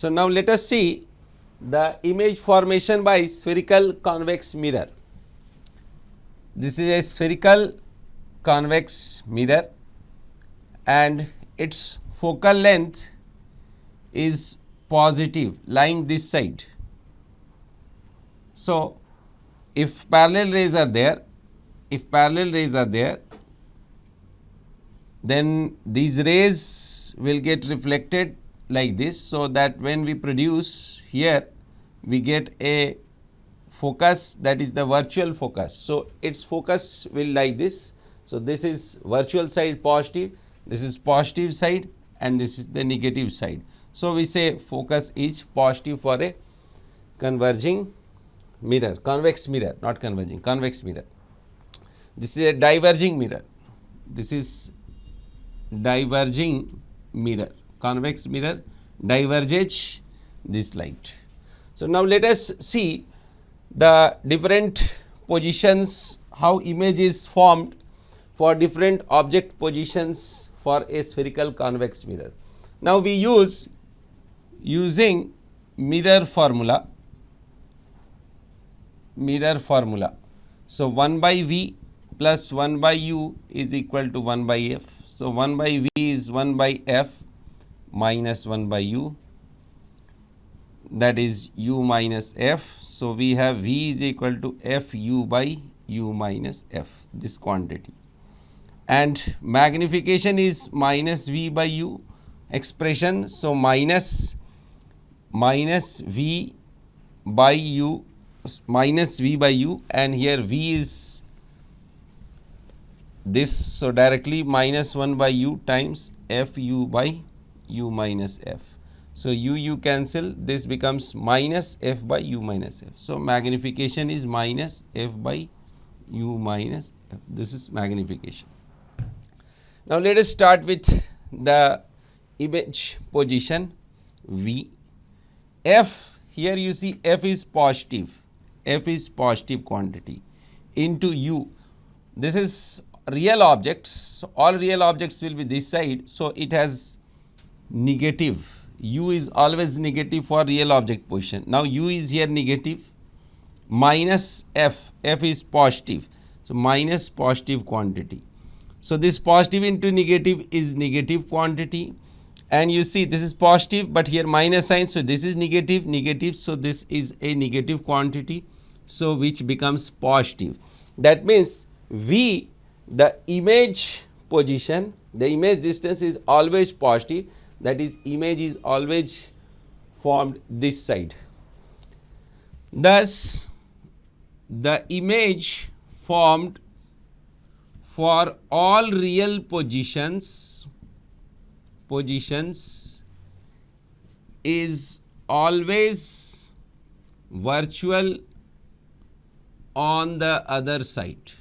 So, now let us see the image formation by spherical convex mirror. This is a spherical convex mirror and its focal length is positive lying this side. So, if parallel rays are there, then these rays will get reflected like this. So, that when we produce here we get a focus, that is the virtual focus. So, its focus will like this. So, this is virtual side positive, this is positive side and this is the negative side. So, we say focus is positive for a converging mirror, convex mirror, not converging, convex mirror. This is a diverging mirror, this is diverging mirror, convex mirror diverges this light. So, now let us see the different positions, how image is formed for different object positions for a spherical convex mirror. Now, we using mirror formula. So, 1 by V plus 1 by U is equal to 1 by F. So, 1 by V is 1 by F minus 1 by U, that is U minus F. So, we have V is equal to F U by U minus F, this quantity, and magnification is minus V by U expression. So, minus V by U, and here V is this. So, directly minus 1 by U times F U by U minus F. So, U cancel, this becomes minus F by U minus F. So, magnification is minus F by U minus F. This is magnification. Now, let us start with the image position V. F, here you see F is positive quantity into U. This is real objects, so all real objects will be this side. So, it has negative, U is always negative for real object position. Now, U is here negative, minus F is positive. So, minus positive quantity. So, this positive into negative is negative quantity, and you see this is positive, but here minus sign. So, this is negative. So, this is a negative quantity. So, which becomes positive. That means V, the image position, the image distance is always positive, that is image is always formed this side. Thus, the image formed for all real positions is always virtual on the other side.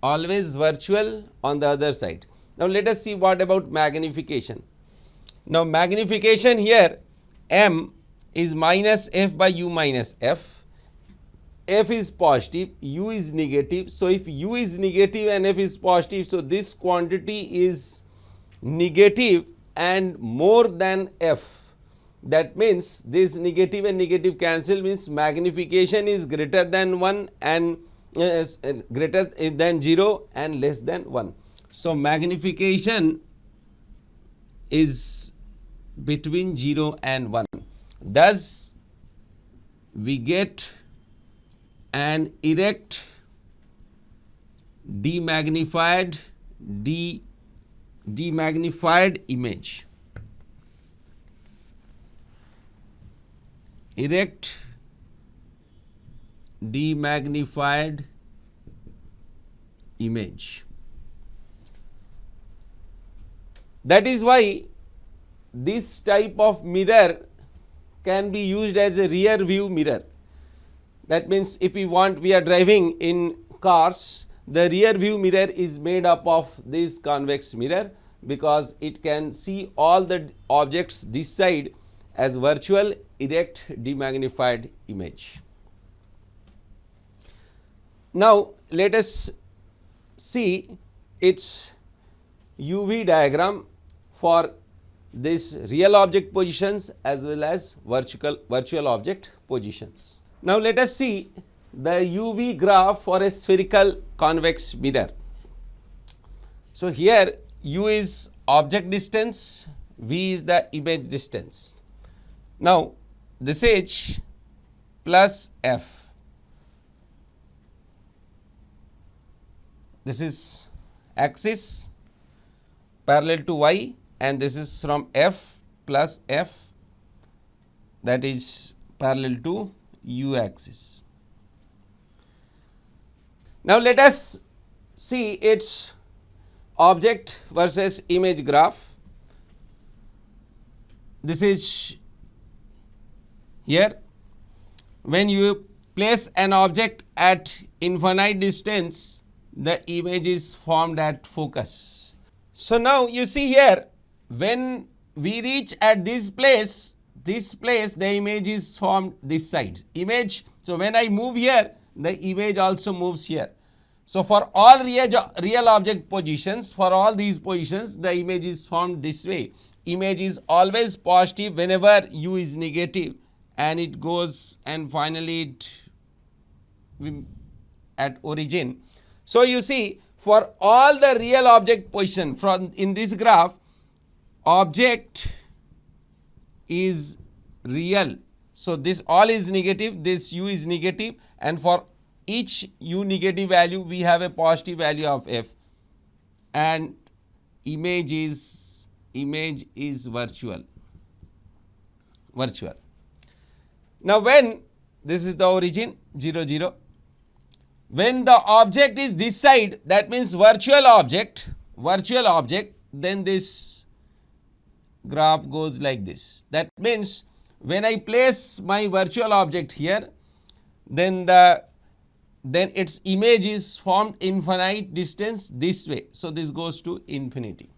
Always virtual on the other side. Now, let us see what about magnification. Now, magnification here M is minus F by U minus F. F is positive, U is negative. So, if U is negative and F is positive, so this quantity is negative and more than F. That means this negative and negative cancel, means magnification is greater than 1 and greater than 0 and less than 1. So, magnification is between 0 and 1. Thus, we get an erect demagnified image. Erect demagnified image. That is why this type of mirror can be used as a rear view mirror. That means, if we are driving in cars, the rear view mirror is made up of this convex mirror, because it can see all the objects this side as virtual erect demagnified image. Now, let us see its UV diagram for this real object positions as well as virtual object positions. Now let us see the UV graph for a spherical convex mirror. So here U is object distance, V is the image distance. Now this is plus F. This is axis parallel to Y, and this is from F plus F, that is parallel to U axis. Now let us see its object versus image graph. This is here. When you place an object at infinite distance, the image is formed at focus. So now you see here, when we reach at this place the image is formed this side. Image, so when I move here, the image also moves here. So for all real object positions, for all these positions, the image is formed this way. Image is always positive whenever U is negative, and it goes and finally it at origin. So you see, for all the real object position from in this graph, object is real. So this all is negative, this U is negative, and for each U negative value we have a positive value of F, and image is virtual. Now when this is the origin 0 0, when the object is this side, that means virtual object, then this graph goes like this. That means when I place my virtual object here, then its image is formed infinite distance this way. So this goes to infinity.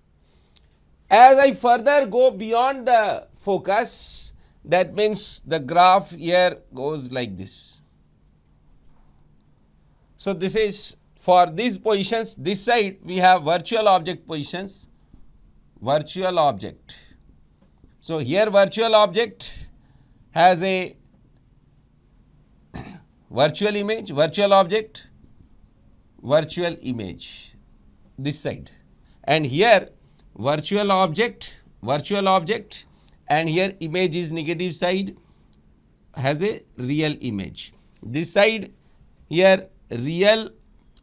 As I further go beyond the focus, that means the graph here goes like this. So this is for these positions, this side we have virtual object positions, virtual object. So here virtual object has a virtual image, virtual object, virtual image this side, and here virtual object, and here image is negative side, has a real image. This side here real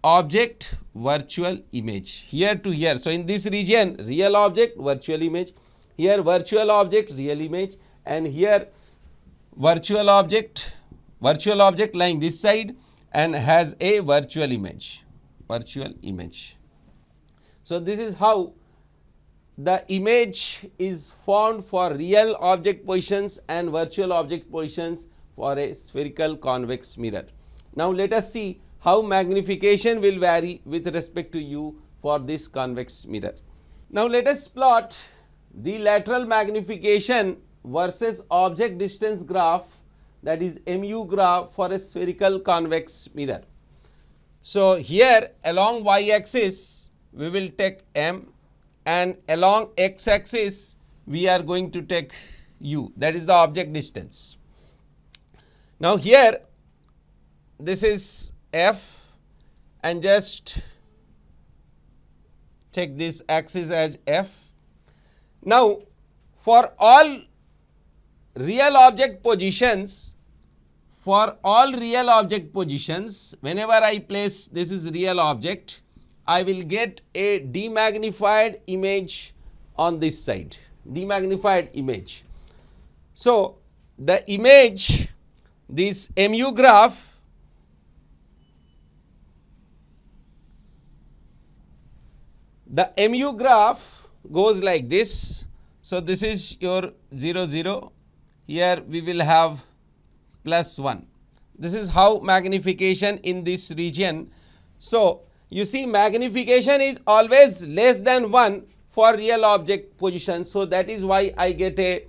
object, virtual image, here to here. So in this region real object, virtual image, here virtual object, real image, and here virtual object lying this side and has a virtual image. So this is how the image is formed for real object positions and virtual object positions for a spherical convex mirror. Now let us see how magnification will vary with respect to U for this convex mirror. Now let us plot the lateral magnification versus object distance graph, that is MU graph for a spherical convex mirror. So here along y axis we will take M, and along x axis we are going to take U, that is the object distance. Now here this is F, and just take this axis as F. Now for all real object positions, whenever I place this is real object, I will get a demagnified image on this side, demagnified image. So the image, this MU graph, the MU graph goes like this. So this is your 0 0, here we will have plus 1. This is how magnification in this region. So you see magnification is always less than 1 for real object position. So that is why I get a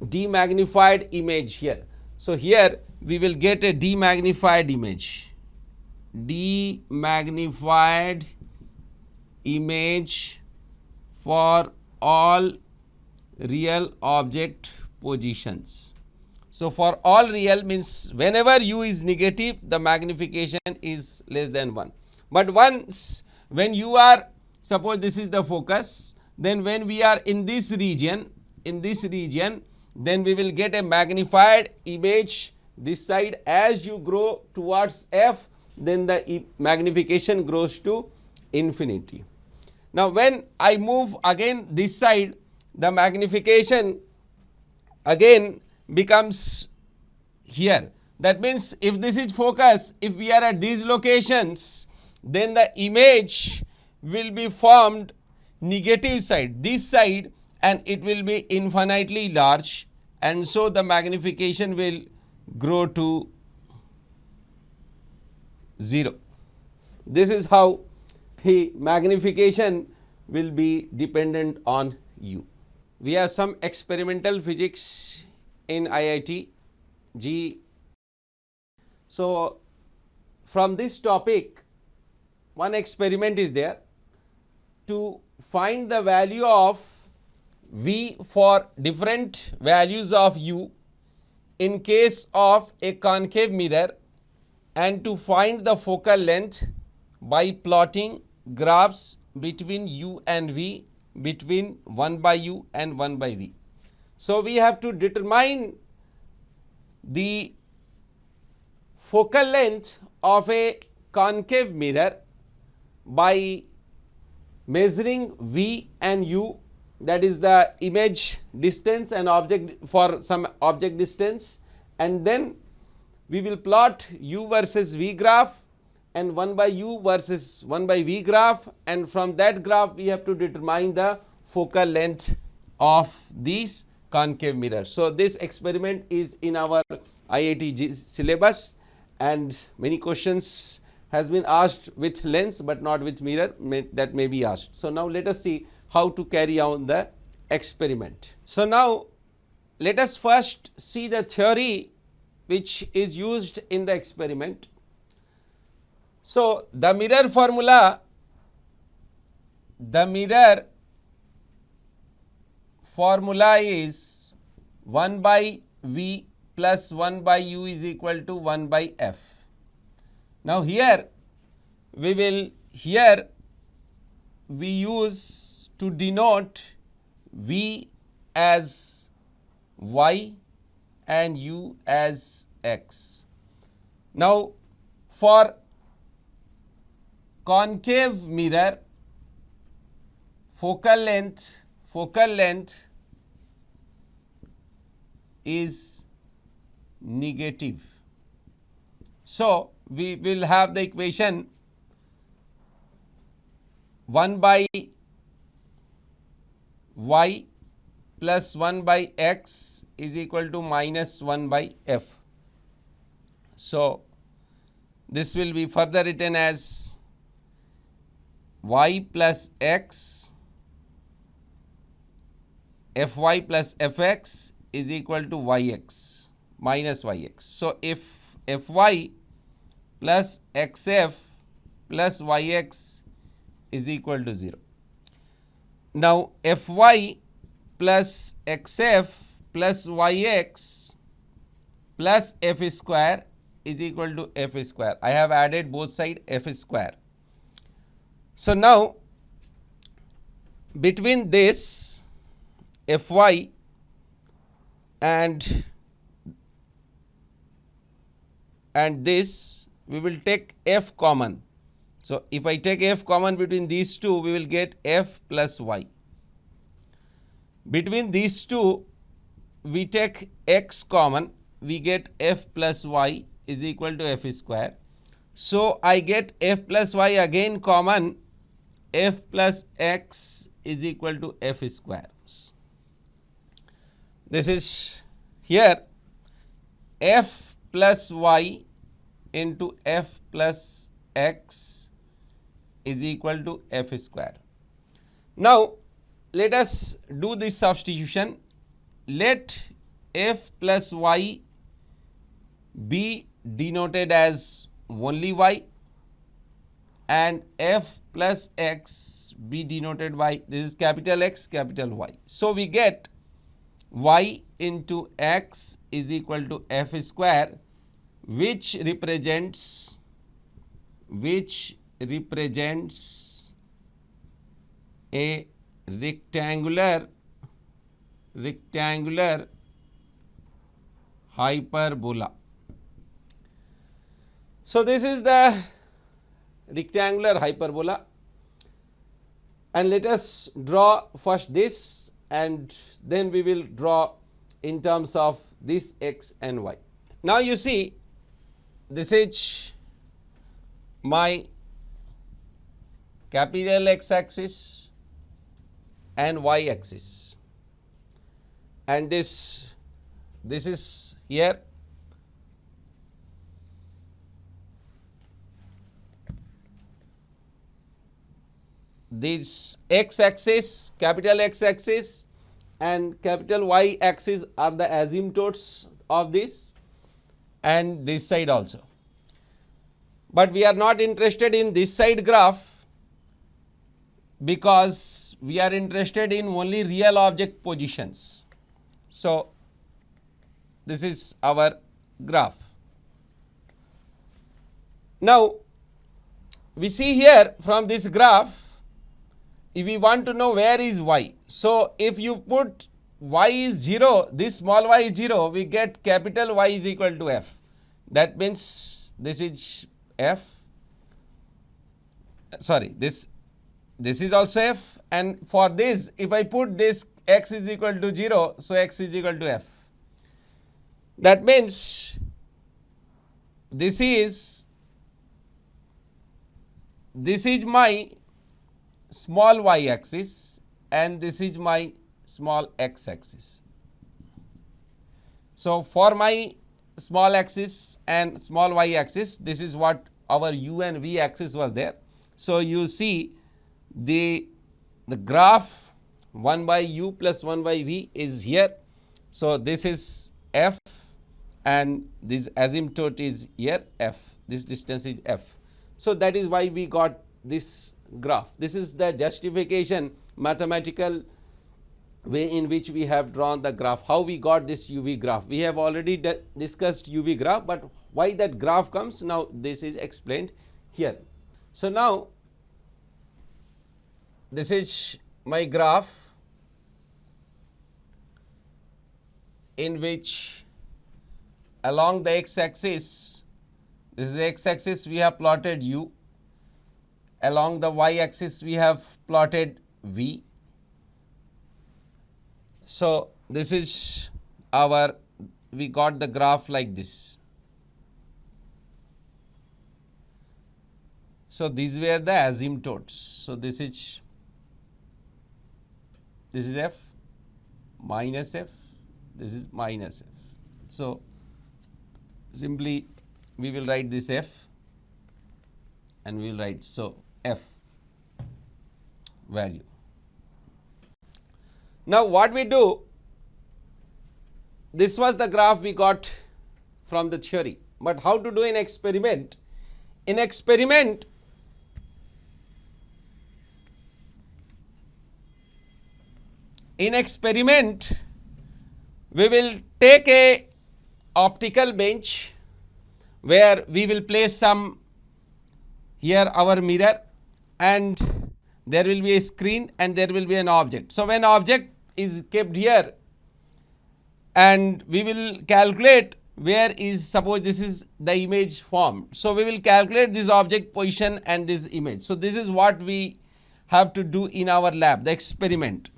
demagnified image here. So here we will get a demagnified image. Demagnified image for all real object positions. So for all real means whenever u is negative, the magnification is less than 1. But once when you are, suppose this is the focus, then when we are in this region, then we will get a magnified image this side. As you grow towards f, then the magnification grows to infinity. Now when I move again this side, the magnification again becomes here. That means if this is focus, if we are at these locations, then the image will be formed negative side, this side, and it will be infinitely large, and so the magnification will grow to 0. This is how the magnification will be dependent on u. We have some experimental physics in IIT G. So from this topic, one experiment is there to find the value of V for different values of u in case of a concave mirror, and to find the focal length by plotting graphs between u and v, between 1 by u and 1 by v. So we have to determine the focal length of a concave mirror by measuring v and u, that is the image distance and object for some object distance, and then we will plot u versus v graph and 1 by u versus 1 by v graph, and from that graph we have to determine the focal length of these concave mirrors. So this experiment is in our IIT syllabus, and many questions has been asked with lens but not with mirror, that may be asked. So now let us see how to carry on the experiment. So now let us first see the theory which is used in the experiment. So the mirror formula is 1 by v plus 1 by u is equal to 1 by f. Now here we use to denote v as y and u as x. Now for concave mirror, focal length is negative. So we will have the equation 1 by y plus 1 by x is equal to minus 1 by f. So this will be further written as y plus x, fy plus fx is equal to yx minus yx. So if fy plus xf plus yx is equal to 0. Now fy plus xf plus yx plus f square is equal to f square. I have added both sides f square. So now between this fy and this we will take f common. So if I take f common between these two, we will get f plus y. Between these two we take x common, we get f plus y is equal to f square. So I get f plus y again common, f plus x is equal to f square. This is here f plus y into f plus x is equal to f square. Now let us do this substitution. Let f plus y be denoted as only y and f plus x be denoted by, this is capital X capital Y. So we get y into x is equal to f square, which represents a rectangular hyperbola. So this is the rectangular hyperbola, and let us draw first this and then we will draw in terms of this x and y. Now you see, this is my capital X axis and y axis, and this is here. This x axis, capital X axis and capital Y axis are the asymptotes of this, and this side also. But we are not interested in this side graph because we are interested in only real object positions. So this is our graph. Now we see here from this graph, if we want to know where is y. So if you put y is 0, this small y is 0, we get capital Y is equal to f. That means this is f, sorry, this is also f, and for this if I put this x is equal to 0, so x is equal to f. That means this is my small y axis and this is my small x axis. So for my small axis and small y axis, this is what our u and v axis was there. So you see the graph 1 by u plus 1 by v is here. So this is f and this asymptote is here f, this distance is f. So that is why we got this graph. This is the justification, mathematical way in which we have drawn the graph, how we got this UV graph. We have already discussed UV graph, but why that graph comes, now this is explained here. So now this is my graph in which along the x axis, this is the x axis, we have plotted u. Along the y axis we have plotted v. So this is our, we got the graph like this. So these were the asymptotes. So this is f minus f, this is minus f. So simply we will write this f and we will write so f value. Now what we do, this was the graph we got from the theory, but how to do an experiment? In experiment, we will take a optical bench where we will place some here our mirror, and there will be a screen and there will be an object. So when object is kept here, and we will calculate where is, suppose this is the image formed. So we will calculate this object position and this image. So this is what we have to do in our lab, the experiment.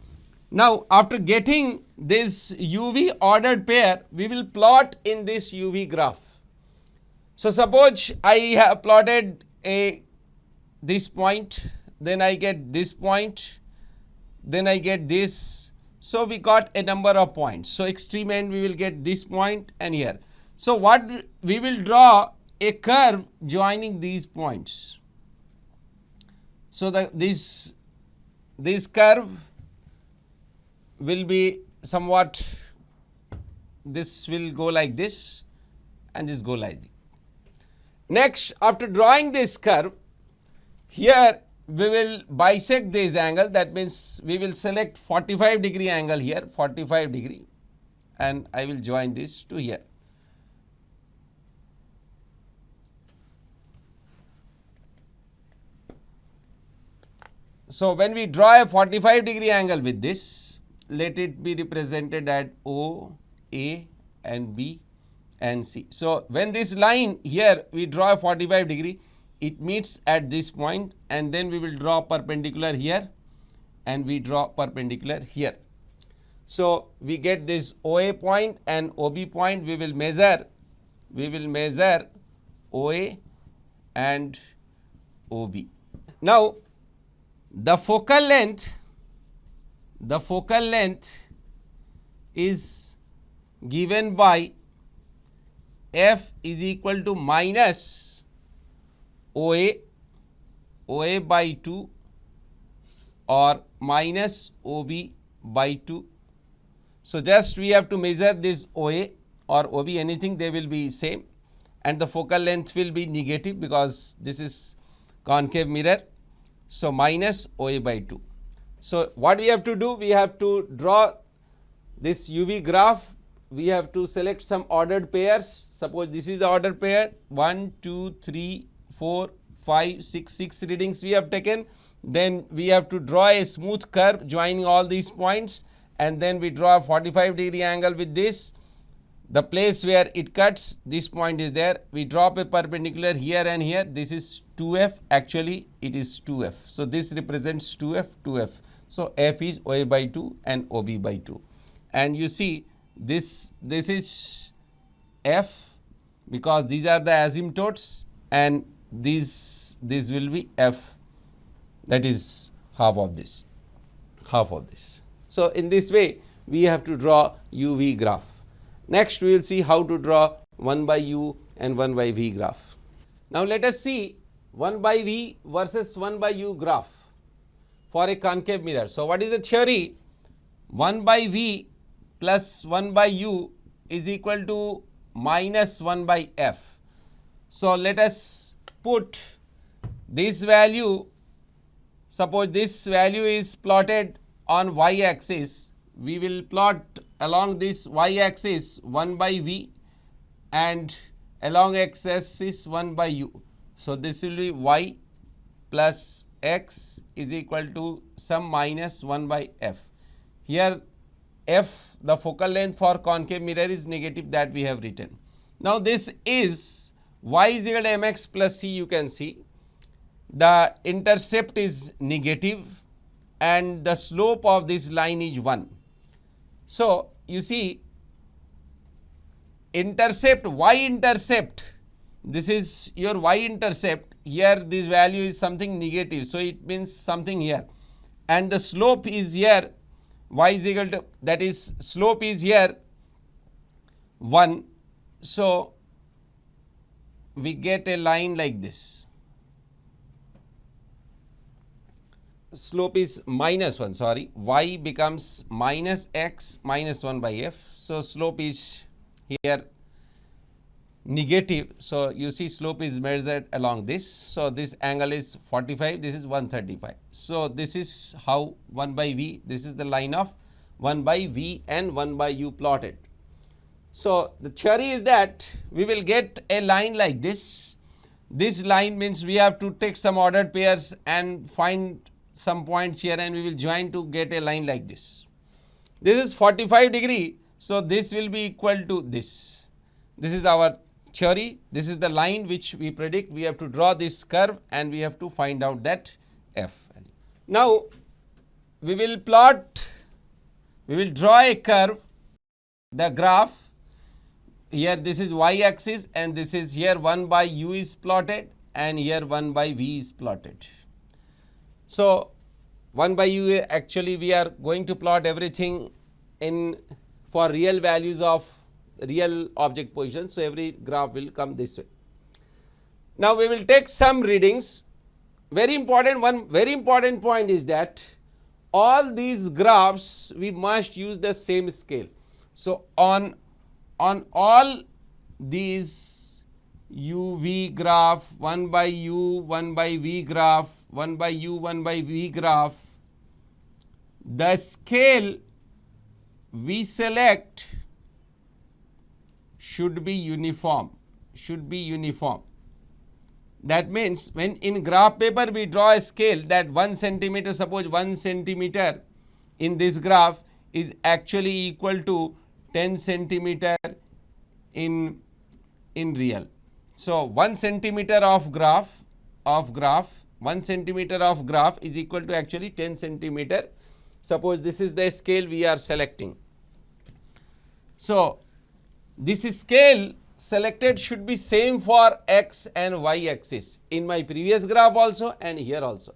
Now after getting this UV ordered pair, we will plot in this UV graph. So suppose I have plotted this point, then I get this point, then I get this. So we got a number of points. So extreme end we will get this point and here. So what we will draw a curve joining these points. So this curve will be somewhat, this will go like this and this go like this. Next, after drawing this curve, here we will bisect this angle. That means we will select 45 degree angle here, 45 degree, and I will join this to here. So, when we draw a 45-degree angle with this, let it be represented at O, A and B and C. So, when this line here we draw a 45-degree, it meets at this point, and then we will draw perpendicular here and we draw perpendicular here. So, we get this OA point and OB point. We will measure OA and OB. Now, the focal length is given by F is equal to minus OA by 2 or minus OB by 2. So, just we have to measure this OA or OB, anything, they will be same, and the focal length will be negative because this is concave mirror. So, minus OA by 2. So, what we have to do? We have to draw this UV graph. We have to select some ordered pairs. Suppose this is the ordered pair 1, 2, 3, 4, 5, 6 readings we have taken. Then we have to draw a smooth curve joining all these points, and then we draw a 45-degree angle with this. The place where it cuts, this point is there. We drop a perpendicular here and here. This is 2F. Actually, it is 2F. So, this represents 2F, 2F. So, F is OA by 2 and OB by 2. And you see this is F because these are the asymptotes, and this will be F, that is half of this. So, in this way we have to draw UV graph. Next, we will see how to draw 1 by U and 1 by V graph. Now, let us see 1 by V versus 1 by U graph for a concave mirror. So, what is the theory? 1 by V plus 1 by U is equal to minus 1 by F. So, let us put this value. Suppose this value is plotted on y axis. We will plot along this y axis 1 by V and along x axis 1 by U. So, this will be y plus x is equal to some minus 1 by F. Here F, the focal length for concave mirror, is negative, that we have written. Now, this is y is equal to mx plus c. You can see the intercept is negative and the slope of this line is 1. So, you see intercept, y-intercept, this is your y-intercept, here this value is something negative. So, it means something here, and the slope is here, y is equal to, that is slope is here 1. So, we get a line like this. Slope is minus 1, sorry, y becomes minus x minus 1 by f. So, slope is here negative. So, you see slope is measured along this. So, this angle is 45, this is 135. So, this is how 1 by V, this is the line of 1 by V and 1 by U plotted. So, the theory is that we will get a line like this. This line means we have to take some ordered pairs and find some points here, and we will join to get a line like this. This is 45 degree. So, this will be equal to this. This is our theory. This is the line which we predict. We have to draw this curve and we have to find out that F value. Now, we will draw a curve, the graph. Here this is y axis and this is here 1 by U is plotted and here 1 by V is plotted. So, 1 by U, actually we are going to plot everything in for real values of real object position. So, every graph will come this way. Now, we will take some readings. One very important point is that all these graphs we must use the same scale. So, on all these UV graph, 1 by U, 1 by V graph, 1 by U, 1 by V graph, the scale we select should be uniform. That means when in graph paper we draw a scale that 1 centimeter, suppose 1 centimeter in this graph is actually equal to 10 centimeter in real. So 1 centimeter of graph 1 centimeter of graph is equal to actually 10 centimeter. Suppose this is the scale we are selecting. So this scale selected should be same for x and y axis in my previous graph also and here also.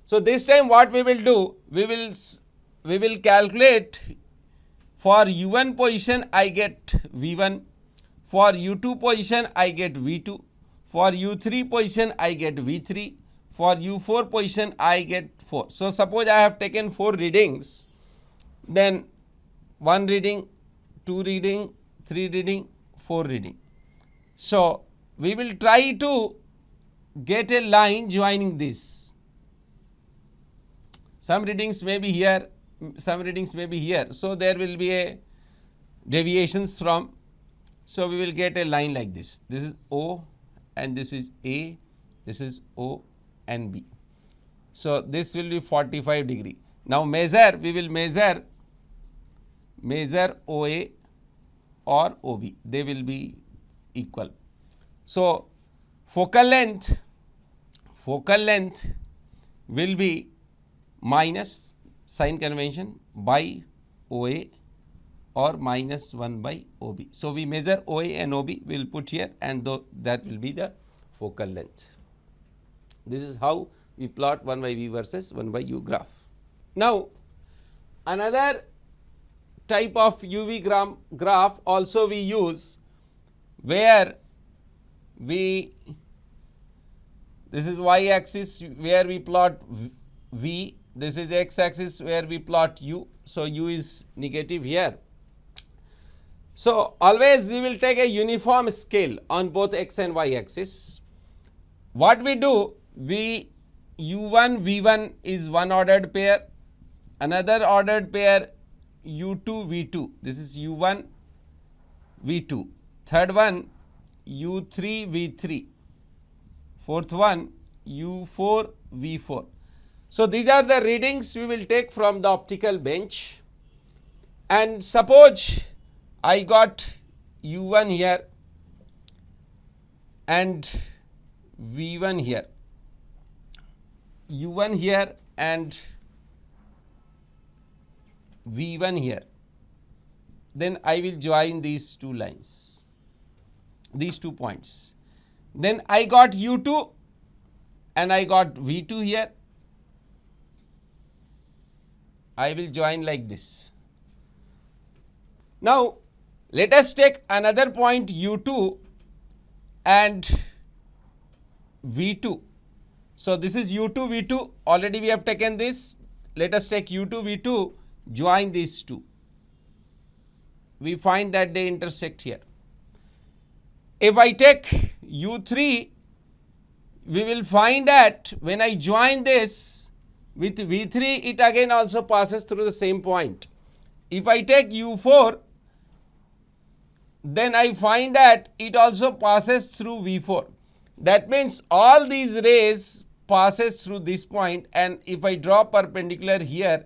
So this time what we will do, we will calculate for u1 position I get v1, for u2 position I get v2, for u3 position I get v3, for u4 position I get 4. So suppose I have taken 4 readings, then 1 reading, 2 reading, 3 reading, 4 reading. So we will try to get a line joining this. Some readings may be here, some readings may be here. So there will be a deviations from. So we will get a line like this. This is O and this is A, this is O and B. So this will be 45 degree. Now measure, we will measure OA or OB, they will be equal. So focal length will be minus sign convention by OA or minus 1 by OB. So we measure OA and OB, we will put here, and that will be the focal length. This is how we plot 1 by V versus 1 by U graph. Now another type of UV graph also we use, where this is y axis where we plot V, this is x axis where we plot U. So U is negative here. So always we will take a uniform scale on both x and y axis. What we do, U1 V1 is one ordered pair, another ordered pair U2 V2, this is U1 V2, third one U3 V3, fourth one U4 V4. So these are the readings we will take from the optical bench, and suppose I got U1 here and V1 here, U1 here and V1 here, then I will join these two lines, these 2 points. Then I got U2 and I got V2 here, I will join like this. Now let us take another point U2 and V2. So this is U2 V2, already we have taken this. Let us take U2 V2, join these two. We find that they intersect here. If I take U3, we will find that when I join this with V3, it again also passes through the same point. If I take U4, then I find that it also passes through V4. That means all these rays passes through this point, and if I draw perpendicular here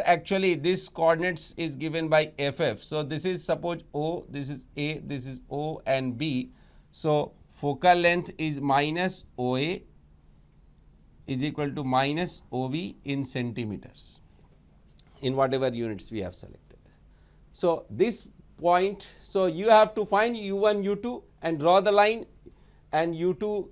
actually this coordinates is given by FF. So this is suppose O, this is A, this is O and B. So focal length is minus OA is equal to minus OB in centimeters in whatever units we have selected. So this point, so you have to find U1, U2 and draw the line, and U2,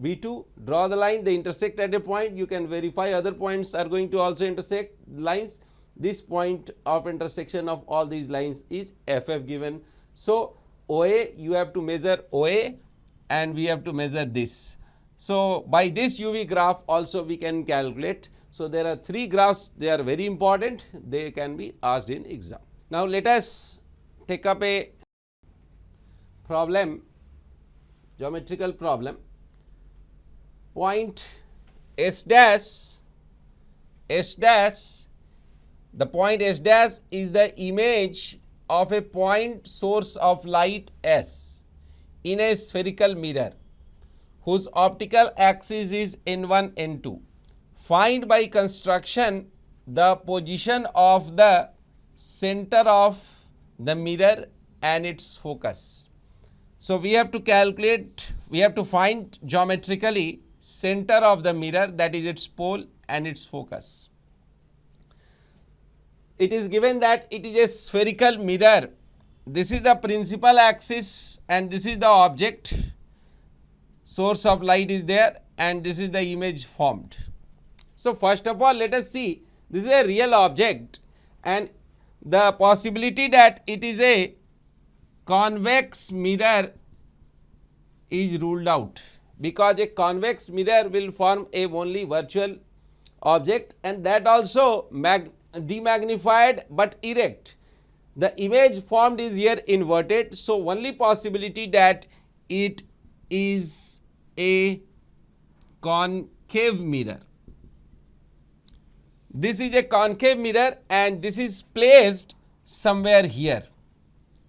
V2, draw the line, they intersect at a point. You can verify other points are going to also intersect lines. This point of intersection of all these lines is FF given. So OA, you have to measure OA and we have to measure this. So by this UV graph also we can calculate. So there are 3 graphs, they are very important, they can be asked in exam. Now let us take up a problem, geometrical problem. Point S dash, the point S dash is the image of a point source of light S in a spherical mirror whose optical axis is N1, N2. Find by construction the position of the center of the mirror and its focus. So we have to calculate, we have to find geometrically center of the mirror, that is its pole and its focus. It is given that it is a spherical mirror. This is the principal axis and this is the object. Source of light is there and this is the image formed. So first of all, let us see, this is a real object and the possibility that it is a convex mirror is ruled out, because a convex mirror will form a only virtual object and that also demagnified but erect. The image formed is here inverted, so only possibility that it is a concave mirror. This is a concave mirror and this is placed somewhere here.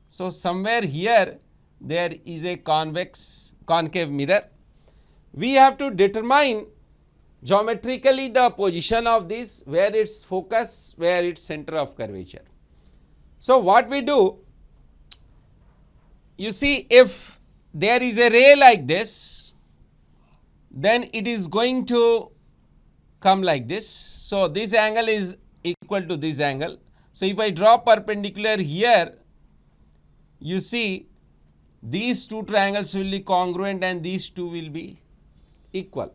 So somewhere here there is a concave mirror. We have to determine geometrically the position of this, where its focus, where its center of curvature. So what we do, you see, if there is a ray like this, then it is going to come like this. So this angle is equal to this angle. So if I draw perpendicular here, you see these two triangles will be congruent and these two will be equal.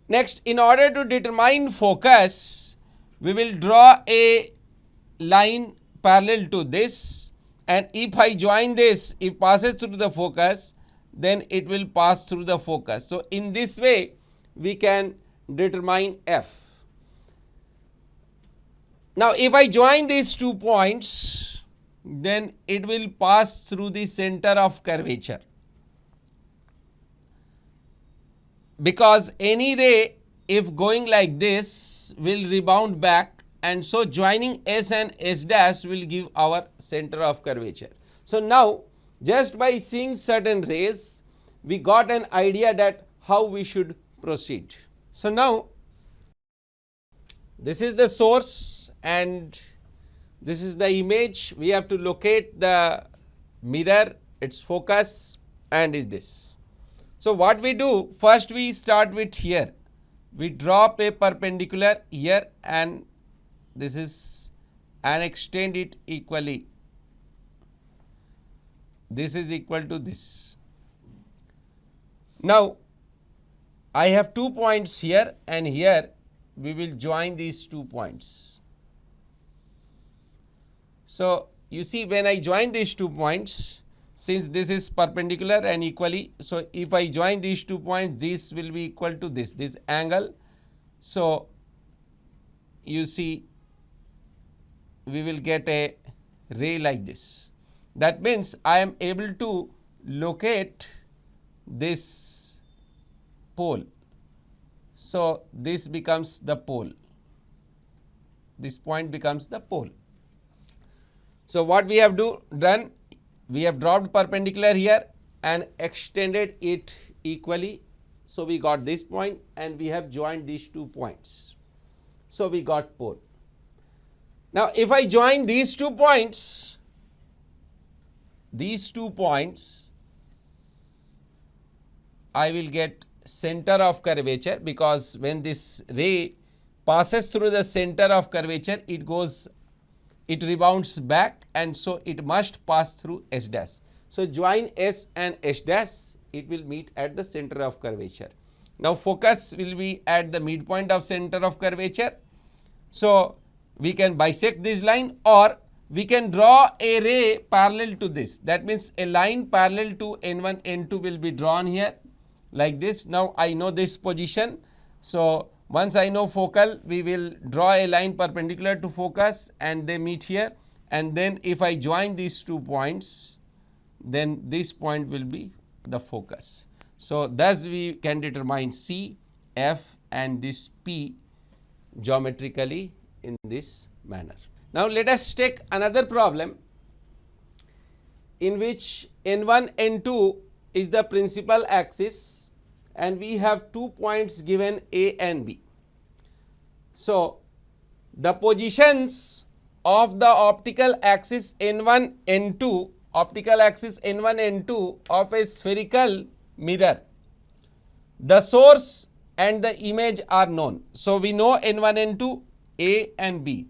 Next, in order to determine focus, we will draw a line parallel to this, and if I join this, if passes through the focus, then it will pass through the focus. So in this way we can determine F. Now if I join these 2 points, then it will pass through the center of curvature, because any ray if going like this will rebound back, and so joining S and S dash will give our center of curvature. So now just by seeing certain rays we got an idea that how we should proceed. So now this is the source and this is the image. We have to locate the mirror, its focus, and is this. So what we do, first we start with here. We drop a perpendicular here and this is, and extend it equally. This is equal to this. Now I have 2 points here and here, we will join these 2 points. So you see, when I join these 2 points, since this is perpendicular and equally, so if I join these 2 points, this will be equal to this angle. So you see, we will get a ray like this. That means I am able to locate this pole. So this becomes the pole. This point becomes the pole. So what we have done, we have dropped perpendicular here and extended it equally. So we got this point and we have joined these 2 points. So we got pole. Now if I join these 2 points, I will get center of curvature, because when this ray passes through the center of curvature, it rebounds back, and so it must pass through S dash. So join S and S dash, it will meet at the center of curvature. Now focus will be at the midpoint of center of curvature. So we can bisect this line, or we can draw a ray parallel to this. That means a line parallel to N1, N2 will be drawn here like this. Now I know this position. So once I know focal, we will draw a line perpendicular to focus and they meet here. And then if I join these 2 points, then this point will be the focus. So thus we can determine C, F and this P geometrically in this manner. Now let us take another problem in which N1, N2 is the principal axis and we have 2 points given A and B. So the positions of the optical axis N1, N2, optical axis N1, N2 of a spherical mirror, the source and the image are known. So we know N1, N2, A and B.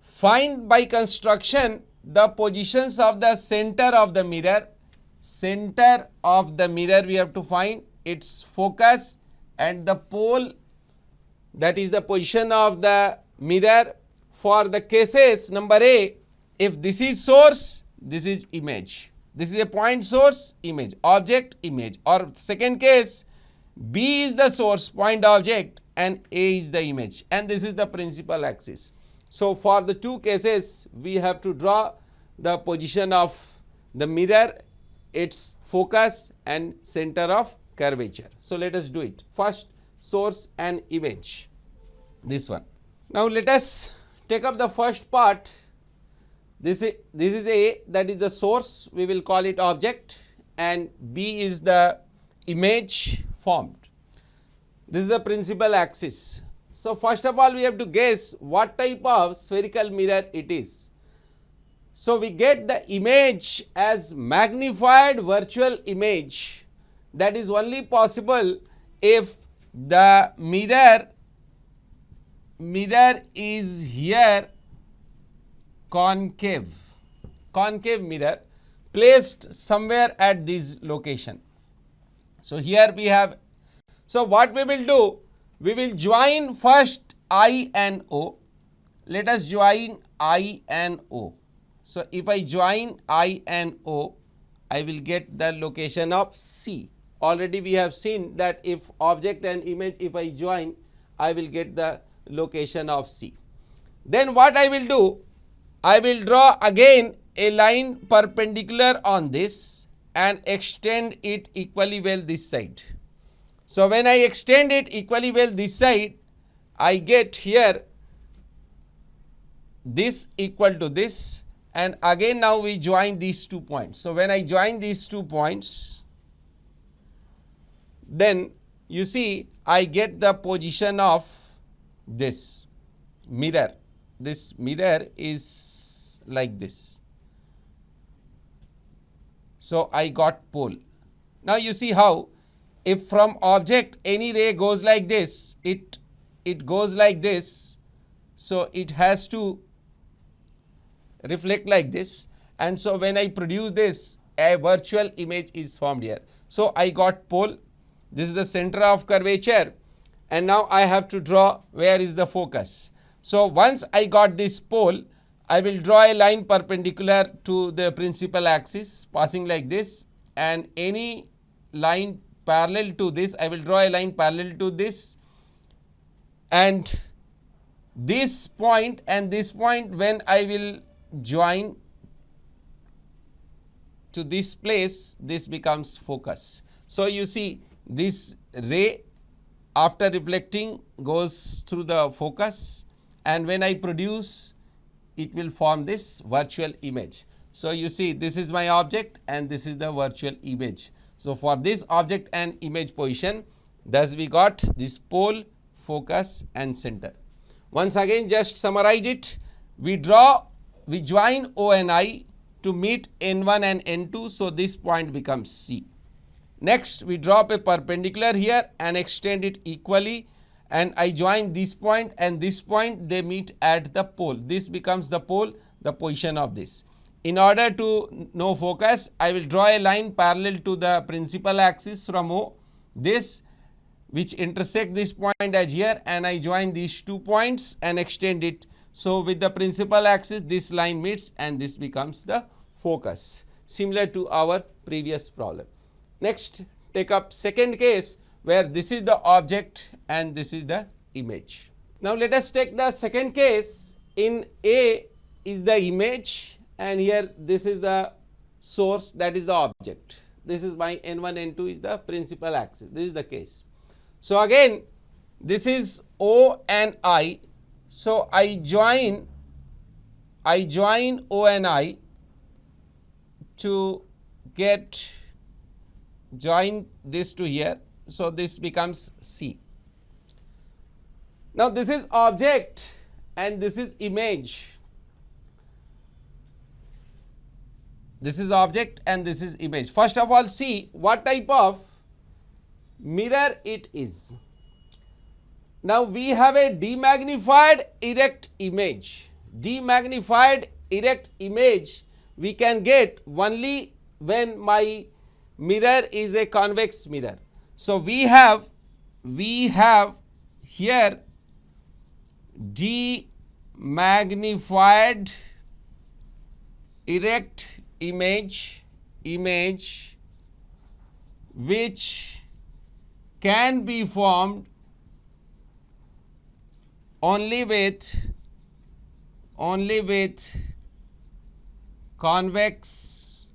Find by construction the positions of the center of the mirror. Center of the mirror we have to find its focus and the pole, that is the position of the mirror for the cases. Number A, if this is source, this is image. This is a point source, image, object, image. Or second case, B is the source, point object, and A is the image, and this is the principal axis. So for the two cases we have to draw the position of the mirror, its focus and center of curvature. So let us do it. First, source and image, this one. Now let us take up the first part. This is A, that is the source, we will call it object, and B is the image formed. This is the principal axis. So first of all we have to guess what type of spherical mirror it is. So we get the image as magnified virtual image. That is only possible if the mirror is here concave mirror placed somewhere at this location. So here we have, so what we will do, we will join first I and O. Let us join I and O. So if I join I and O, I will get the location of C. Already we have seen that if object and image, if I join, I will get the location of C. Then what I will do, I will draw again a line perpendicular on this and extend it equally well this side. So when I extend it equally well this side, I get here this equal to this, and again now we join these 2 points. So when I join these 2 points, then you see I get the position of this mirror. This mirror is like this. So I got pole. Now you see how, if from object any ray goes like this, it goes like this, so it has to reflect like this, and so when I produce this, a virtual image is formed here. So I got pole, this is the center of curvature, and now I have to draw where is the focus. So once I got this pole, I will draw a line perpendicular to the principal axis passing like this, and any line parallel to this, I will draw a line parallel to this, and this point and this point, when I will join to this place, this becomes focus. So you see this ray after reflecting goes through the focus, and when I produce, it will form this virtual image. So you see this is my object and this is the virtual image. So for this object and image position, thus we got this pole, focus and center. Once again just summarize it. We join O and I to meet N1 and N2, so this point becomes C. Next we drop a perpendicular here and extend it equally, and I join this point and this point, they meet at the pole. This becomes the pole, the position of this. In order to know focus, I will draw a line parallel to the principal axis from O, this which intersect this point as here, and I join these 2 points and extend it. So with the principal axis, this line meets and this becomes the focus, similar to our previous problem. Next, take up second case where this is the object and this is the image. Now let us take the second case. In A is the image and here this is the source, that is the object. This is my N1, N2 is the principal axis. This is the case. So again this is O and I. So I join O and I to join this to here. So this becomes C. Now this is object and this is image. This is object and this is image. First of all, see what type of mirror it is. Now we have a demagnified erect image. Demagnified erect image we can get only when my mirror is a convex mirror. So we have here demagnified erect image which can be formed only with convex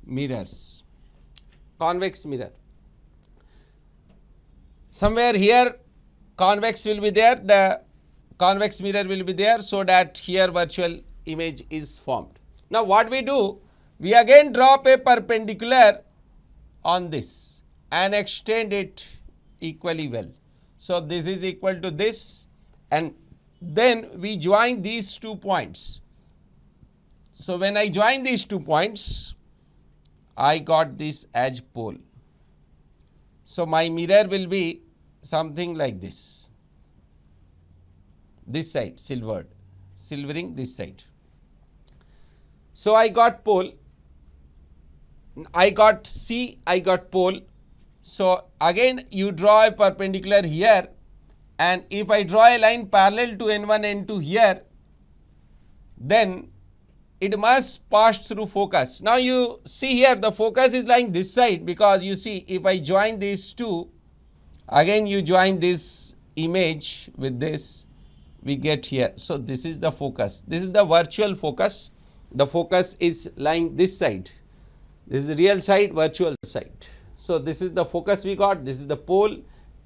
mirrors. Convex mirror. Somewhere here convex will be there, the convex mirror will be there, so that here virtual image is formed. Now what we do? We again drop a perpendicular on this and extend it equally well. So this is equal to this, and then we join these 2 points. So when I join these 2 points, I got this as pole. So my mirror will be something like this. This side silvering this side. So I got pole, I got C, I got pole. So again you draw a perpendicular here, and if I draw a line parallel to N1, N2 here, then it must pass through focus. Now you see here the focus is lying this side, because you see if I join these two, again you join this image with this, we get here. So this is the focus. This is the virtual focus. The focus is lying this side. This is real side, virtual side. So this is the focus we got, this is the pole,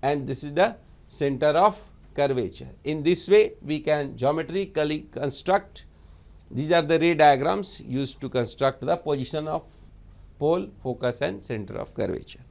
and this is the center of curvature. In this way we can geometrically construct. These are the ray diagrams used to construct the position of pole, focus and center of curvature.